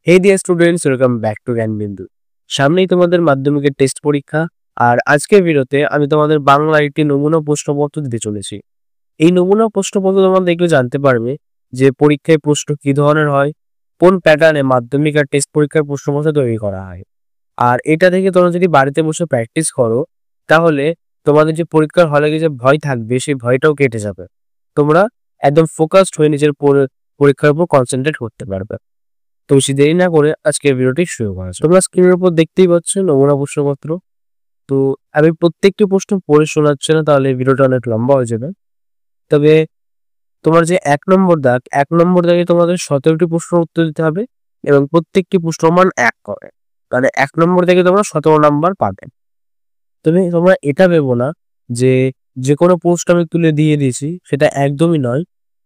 Hey dear students, welcome back to Gyanbindu. সামনেই তোমাদের মাধ্যমিকের টেস্ট পরীক্ষা। আর আজকের ভিডিওতে আমি তোমাদের বাংলা একটি নমুনা প্রশ্নপত্র দিতে চলেছি। এই নমুনা প্রশ্নপত্র তোমরা দেখলে জানতে পারবে যে পরীক্ষায় প্রশ্ন কি ধরনের হয়, কোন প্যাটার্নে মাধ্যমিক আর টেস্ট পরীক্ষার প্রশ্নপত্র তৈরি করা হয়। আর এটা থেকে তোমরা যদি বাড়িতে বসে প্র্যাকটিস করো, তাহলে তোমাদের যে পরীক্ষার হলে গিয়ে যে ভয় থাকবে, সেই ভয়টাও কেটে যাবে। তোমরা একদম ফোকাসড হয়ে নিজের পরীক্ষার উপর কনসেন্ট্রেট করতে পারবে। তো বেশি দেরি না করে আজকের ভিডিওটি শুরু করা যাক। তোমরা স্ক্রিনের উপর দেখতেই পাচ্ছ নমুনা প্রশ্নপত্র। তো আমি প্রত্যেকটি প্রশ্ন পড়ে শোনাচ্ছি না, তাহলে ভিডিওটা অনেক লম্বা হয়ে যাবে। তবে তোমার যে 1 নম্বর দাগে তোমাদের 17টি প্রশ্ন উত্তর দিতে হবে এবং প্রত্যেকটি প্রশ্নের মান 1 করে। মানে 1 নম্বর থেকে তোমরা 17 নাম্বার পাবে। তবে তোমরা এটা ভেবো না যে কোনো পোস্ট আমি তুলে দিয়ে দিয়েছি, সেটা একদমই নয়।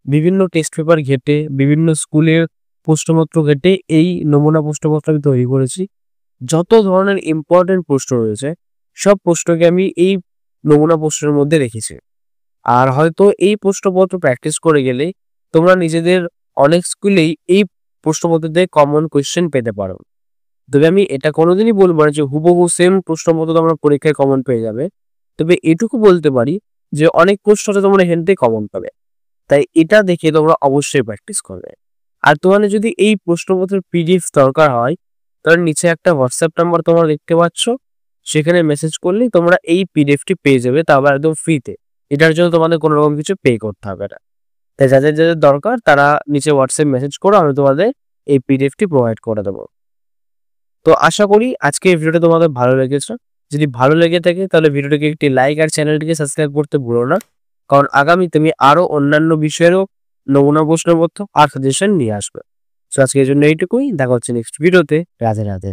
বিভিন্ন টেস্ট পেপার ঘেটে, বিভিন্ন স্কুলের প্রশ্নপত্র ঘেটে এই নমুনা প্রশ্নপত্র আমি তৈরি করেছি। যত ধরনের ইম্পর্টেন্ট প্রশ্ন রয়েছে, সব প্রশ্নকে আমি এই নমুনা প্রশ্নের মধ্যে রেখেছি। আর হয়তো এই প্রশ্নপত্র প্র্যাকটিস করে গেলে তোমরা নিজেদের অনেক স্কুলেই এই প্রশ্নপত্র থেকে কমন কোয়েশ্চেন পেতে পারো। তবে আমি এটা কোনোদিনই বলবো না যে হুবহু সেম প্রশ্নপত্র তোমরা পরীক্ষায় কমন পেয়ে যাবে। তবে এটুকু বলতে পারি যে অনেক প্রশ্নটা তোমরা এখান থেকে কমন পাবে। তাই এটা দেখে তোমরা অবশ্যই প্র্যাকটিস করবে। আর তোমাদের যদি এই প্রশ্নপত্রের পিডিএফ দরকার হয়, তাহলে নিচে একটা হোয়াটসঅ্যাপ নাম্বার তোমরা দেখতে পাচ্ছ, সেখানে মেসেজ করলেই তোমরা এই পিডিএফটি পেয়ে যাবে, তা আবার একদম ফ্রিতে। এটার জন্য তোমাদের কোনো রকম কিছু পে করতে হবে না। তাই যাদের যাদের দরকার তারা নিচে হোয়াটসঅ্যাপ মেসেজ করো, আমি তোমাদের এই পিডিএফটি প্রোভাইড করে দেবো। তো আশা করি আজকে এই ভিডিওটা তোমাদের ভালো লেগেছে। যদি ভালো লেগে থাকে তাহলে ভিডিওটিকে একটি লাইক আর চ্যানেলটিকে সাবস্ক্রাইব করতে ভুলো না, কারণ আগামীতে আমি আরো অন্যান্য বিষয়েরও নমুনা প্রশ্নপত্র আর সাজেশন নিয়ে আসবে। তো আজকের জন্য এইটুকুই, দেখা হচ্ছে নেক্সট ভিডিওতে। রাধে রাধে।